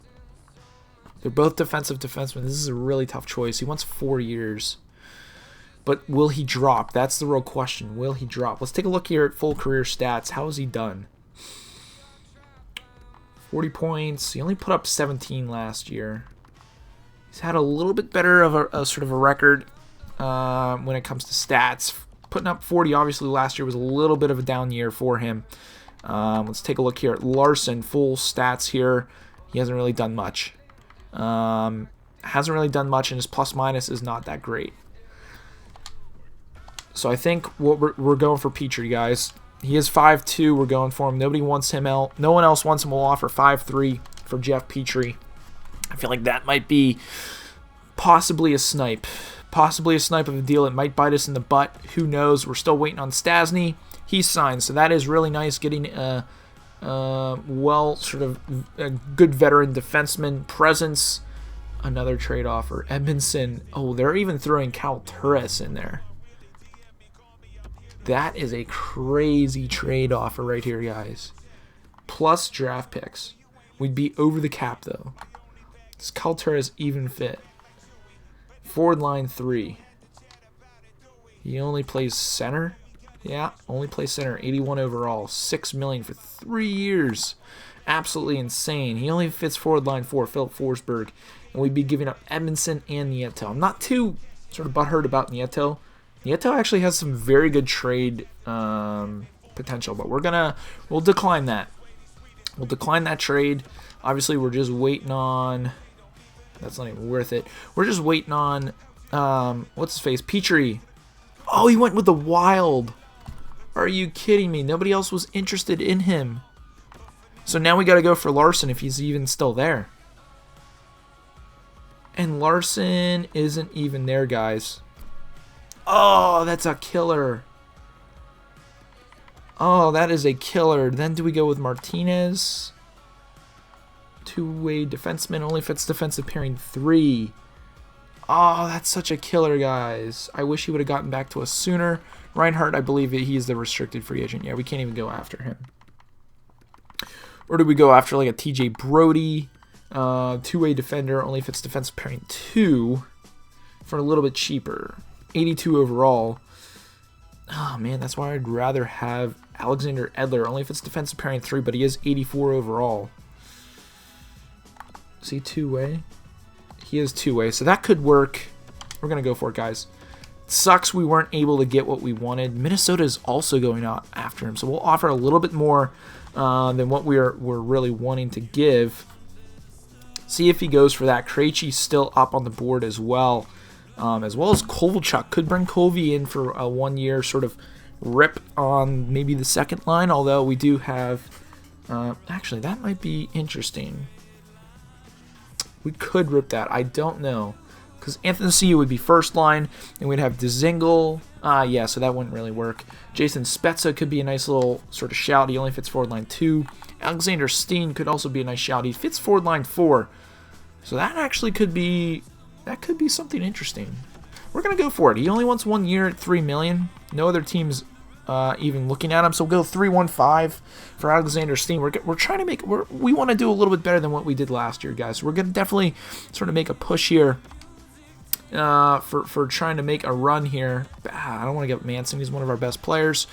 They're both defensive defensemen. This is a really tough choice. He wants 4 years. But will he drop? That's the real question. Will he drop? Let's take a look here at full career stats. How has he done? 40 points. He only put up 17 last year. He's had a little bit better of a sort of a record when it comes to stats. Putting up 40, obviously, last year was a little bit of a down year for him. Let's take a look here at Larson. Full stats here. He hasn't really done much. And his plus minus is not that great. So I think what we're going for Petrie, guys. He is 5'2". We're going for him. Nobody wants him out. No one else wants him. We'll offer 5'3" for Jeff Petrie. I feel like that might be possibly a snipe. Possibly a snipe of a deal. It might bite us in the butt. Who knows? We're still waiting on Stastny. He's signed, so that is really nice. Getting a good veteran defenseman presence. Another trade offer. Edmondson. Oh, they're even throwing Cal Turris in there. That is a crazy trade offer right here, guys. Plus draft picks. We'd be over the cap, though. Does Cal Turris even fit? Forward line 3. He only plays center? Yeah, only plays center. 81 overall. $6 million for 3 years. Absolutely insane. He only fits forward line 4, Philip Forsberg. And we'd be giving up Edmondson and Nieto. I'm not too sort of butthurt about Nieto. Nieto actually has some very good trade potential, but we'll decline that. We'll decline that trade. Obviously, we're just waiting on. That's not even worth it. We're just waiting on. What's his face? Petrie. Oh, he went with the Wild. Are you kidding me? Nobody else was interested in him. So now we got to go for Larson if he's even still there. And Larson isn't even there, guys. Oh, that's a killer. Oh, that is a killer. Then do we go with Martinez? Two-way defenseman. Only fits defensive pairing 3. Oh, that's such a killer, guys. I wish he would have gotten back to us sooner. Reinhardt, I believe that he's the restricted free agent. Yeah, we can't even go after him. Or do we go after like a TJ Brody? Two-way defender. Only fits defensive pairing 2 for a little bit cheaper. 82 overall. Oh, man, that's why I'd rather have Alexander Edler. Only if it's defensive pairing 3, but he is 84 overall. Is he two-way? He is two-way, so that could work. We're going to go for it, guys. Sucks we weren't able to get what we wanted. Minnesota is also going out after him, so we'll offer a little bit more than what we're really wanting to give. See if he goes for that. Krejci's still up on the board as well as Kovalchuk. Could bring Kovy in for a 1-year sort of rip on maybe the second line, although we do have... actually, that might be interesting. We could rip that. I don't know. Because Anthony would be first line, and we'd have Dzingel. Yeah, so that wouldn't really work. Jason Spezza could be a nice little sort of shout. He only fits forward line 2. Alexander Steen could also be a nice shout. He fits forward line 4. So that actually could be something interesting. We're going to go for it. He only wants 1 year at $3 million. No other teams even looking at him. So we'll go 3-1-5 for Alexander Steen. We're trying to make... We want to do a little bit better than what we did last year, guys. So we're going to definitely sort of make a push here for trying to make a run here. I don't want to give up Manson. He's one of our best players.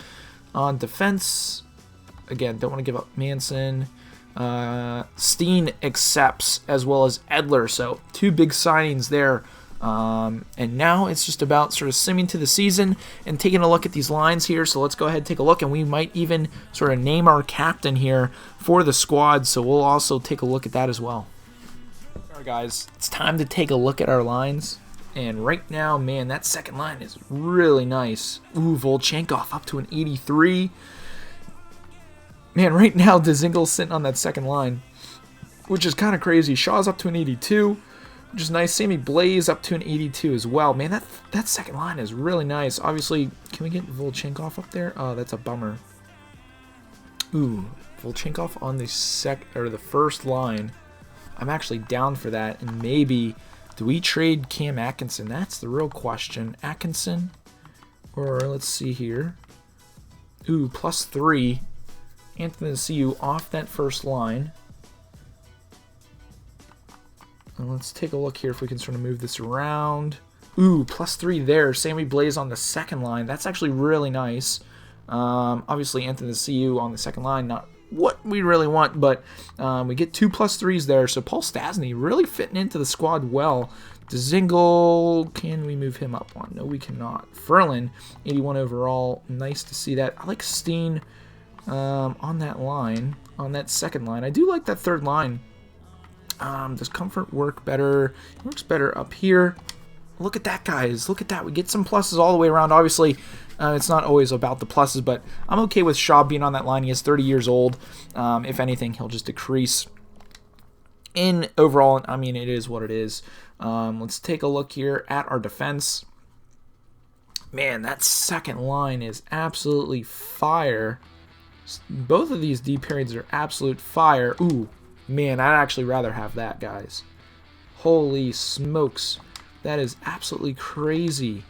On defense, again, don't want to give up Manson. Steen accepts, as well as Edler. So 2 big signings there. And now it's just about sort of simming to the season and taking a look at these lines here. So let's go ahead and take a look, and we might even sort of name our captain here for the squad. So we'll also take a look at that as well. All right, guys, it's time to take a look at our lines. And right now, man, that second line is really nice. Ooh, Volchenkov up to an 83. Man, right now, Dzingel's sitting on that second line, which is kind of crazy. Shaw's up to an 82, which is nice. Sammy Blaze up to an 82 as well. Man, that second line is really nice. Obviously, can we get Volchenkov up there? Oh, that's a bummer. Ooh, Volchenkov on the first line. I'm actually down for that, and maybe... Do we trade Cam Atkinson? That's the real question. Atkinson? Or let's see here. Ooh, +3. Anthony Ciu off that first line. And let's take a look here if we can sort of move this around. Ooh, +3 there. Sammy Blaze on the second line. That's actually really nice. Obviously, Anthony Ciu on the second line, not what we really want, but we get 2 +3s there. So Paul Stastny really fitting into the squad well. Dzingel, can we move him up one? No, we cannot. Ferlin, 81 overall. Nice to see that. I like Steen on that line, on that second line. I do like that third line. Does Comfort work better? It works better up here. Look at that, guys. Look at that. We get some pluses all the way around. Obviously, it's not always about the pluses, but I'm okay with Shaw being on that line. He is 30 years old. If anything, he'll just decrease in overall. I mean, it is what it is. Let's take a look here at our defense. Man, that second line is absolutely fire. Both of these D periods are absolute fire. Ooh, man, I'd actually rather have that, guys. Holy smokes. That is absolutely crazy.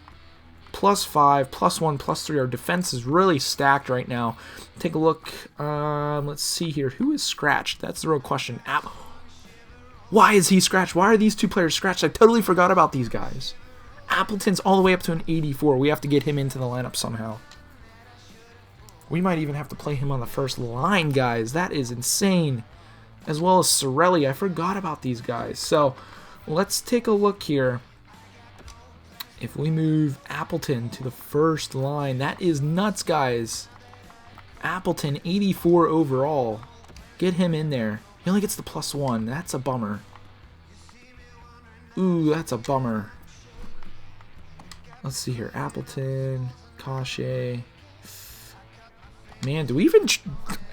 +5, +1, +3. Our defense is really stacked right now. Take a look. Let's see here. Who is scratched? That's the real question. Why is he scratched? Why are these 2 players scratched? I totally forgot about these guys. Appleton's all the way up to an 84. We have to get him into the lineup somehow. We might even have to play him on the first line, guys. That is insane. As well as Sorelli. I forgot about these guys. So let's take a look here. If we move Appleton to the first line, that is nuts, guys. Appleton, 84 overall. Get him in there. He only gets the +1. That's a bummer. Ooh, that's a bummer. Let's see here. Appleton, Cachet. Man, do we even...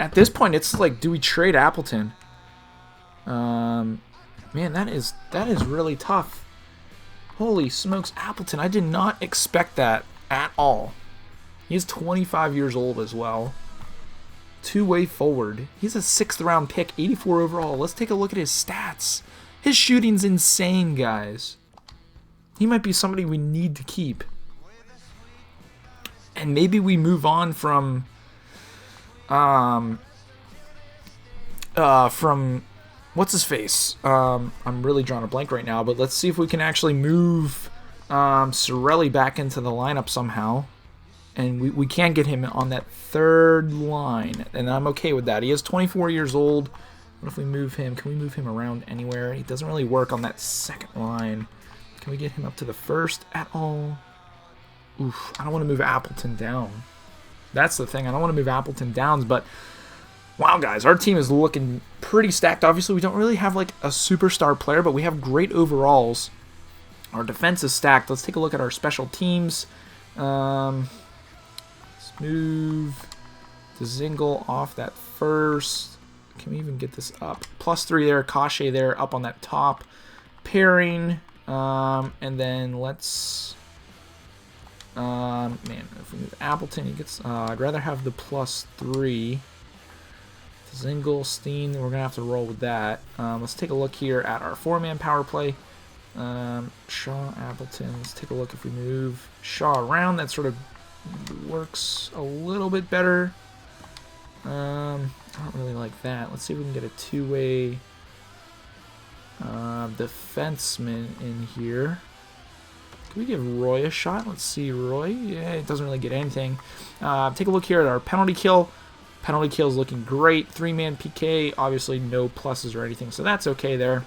At this point, it's like, do we trade Appleton? Man, that is really tough. Holy smokes, Appleton. I did not expect that at all. He's 25 years old as well. Two-way forward. He's a 6th round pick, 84 overall. Let's take a look at his stats. His shooting's insane, guys. He might be somebody we need to keep. And maybe we move on from what's his face? I'm really drawing a blank right now, but let's see if we can actually move Cirelli back into the lineup somehow. And we can get him on that third line, and I'm okay with that. He is 24 years old. What if we move him? Can we move him around anywhere? He doesn't really work on that second line. Can we get him up to the first at all? Oof, I don't want to move Appleton down. That's the thing. I don't want to move Appleton down, but wow, guys, our team is looking pretty stacked. Obviously, we don't really have like a superstar player, but we have great overalls. Our defense is stacked. Let's take a look at our special teams. Move the Zingle off that first. Can we even get this up? +3 there, Cachet there, up on that top pairing. And then let's... man, if we move Appleton, he gets... I'd rather have the +3. Zingle, Steen, we're going to have to roll with that. Let's take a look here at our 4-man power play. Shaw, Appleton. Let's take a look if we move Shaw around. That sort of works a little bit better. I don't really like that. Let's see if we can get a two-way defenseman in here. Can we give Roy a shot? Let's see, Roy. Yeah, it doesn't really get anything. Take a look here at our penalty kill. Penalty kill is looking great. 3-man PK, obviously no pluses or anything, so that's okay there.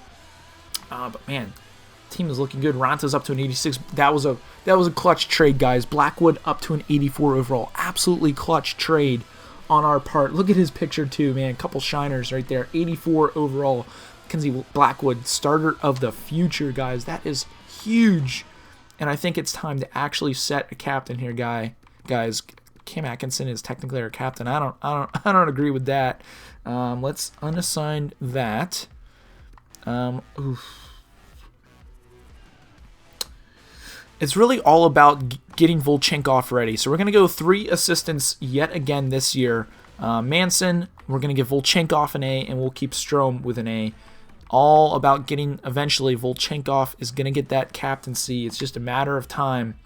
But man, team is looking good. Ranta's up to an 86. That was a clutch trade, guys. Blackwood up to an 84 overall. Absolutely clutch trade on our part. Look at his picture too, man. Couple shiners right there. 84 overall. Mackenzie Blackwood, starter of the future, guys. That is huge. And I think it's time to actually set a captain here, guys. Cam Atkinson is technically our captain. I don't agree with that. Let's unassign that. Oof. It's really all about getting Volchenkov ready. So we're going to go 3 assistants yet again this year. Manson, we're going to give Volchenkov an A, and we'll keep Strome with an A. All about getting, eventually, Volchenkov is going to get that captaincy. It's just a matter of time.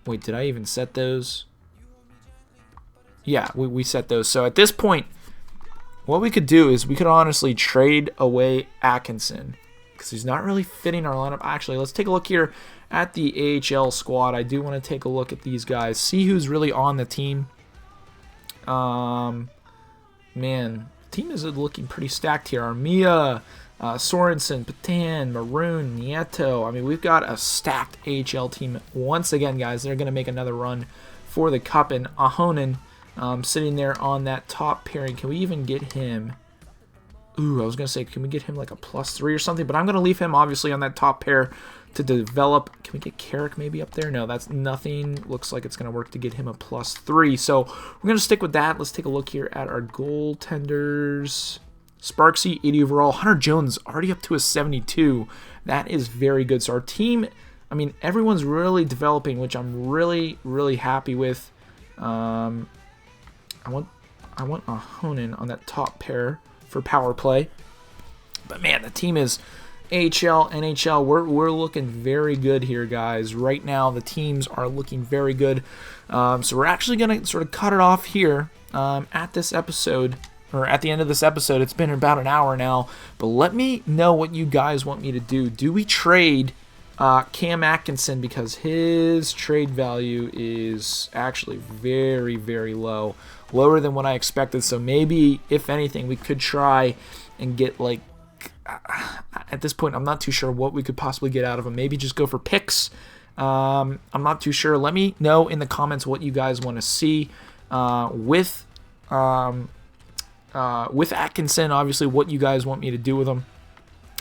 Wait, did I even set those? Yeah, we set those. So at this point, what we could do is we could honestly trade away Atkinson because he's not really fitting our lineup. Actually, let's take a look here at the AHL squad. I do want to take a look at these guys, see who's really on the team. Man, the team is looking pretty stacked here. Armia, Sorensen, Patan, Maroon, Nieto. I mean, we've got a stacked AHL team once again, guys. They're going to make another run for the Cup, and Ahonen sitting there on that top pairing. Can we even get him? Ooh, I was going to say, can we get him like a +3 or something? But I'm going to leave him, obviously, on that top pair to develop. Can we get Carrick maybe up there? No, that's nothing. Looks like it's going to work to get him a +3. So we're going to stick with that. Let's take a look here at our goaltenders. Sparksy, 80 overall. Hunter Jones already up to a 72. That is very good. So our team, I mean, everyone's really developing, which I'm really, really happy with. I want Ahonen on that top pair for power play. But man, the team is AHL, NHL. We're looking very good here, guys. Right now, the teams are looking very good. So we're actually going to sort of cut it off here at this episode, or at the end of this episode. It's been about an hour now. But let me know what you guys want me to do. Do we trade Cam Atkinson, because his trade value is actually very, very low, lower than what I expected? So maybe, if anything, we could try and get, like, at this point, I'm not too sure what we could possibly get out of him. Maybe just go for picks I'm not too sure. Let me know in the comments what you guys want to see with Atkinson. Obviously, what you guys want me to do with him.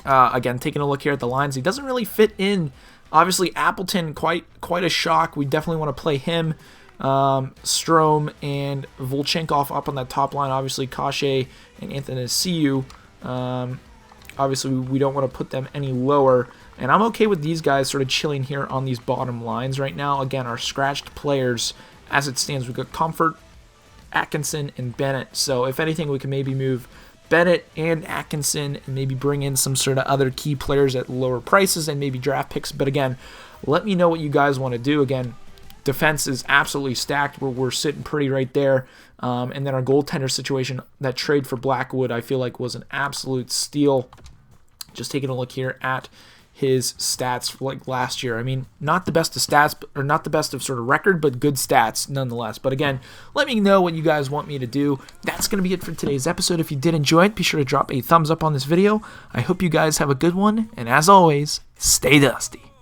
Again, taking a look here at the lines, he doesn't really fit in. Obviously, Appleton, quite a shock. We definitely want to play him. Strome and Volchenkov up on that top line. Obviously, Kashe and Athanasiou. Obviously, we don't want to put them any lower. And I'm okay with these guys sort of chilling here on these bottom lines right now. Again, our scratched players, as it stands, we've got Comfort, Atkinson, and Bennett. So if anything, we can maybe move Bennett and Atkinson and maybe bring in some sort of other key players at lower prices and maybe draft picks. But again, let me know what you guys want to do. Again, defense is absolutely stacked. We're sitting pretty right there. And then our goaltender situation, that trade for Blackwood, I feel like was an absolute steal. Just taking a look here at his stats like last year. I mean, not the best of stats, or not the best of sort of record, but good stats nonetheless. But again, let me know what you guys want me to do. That's going to be it for today's episode. If you did enjoy it, be sure to drop a thumbs up on this video. I hope you guys have a good one, and as always, stay dusty.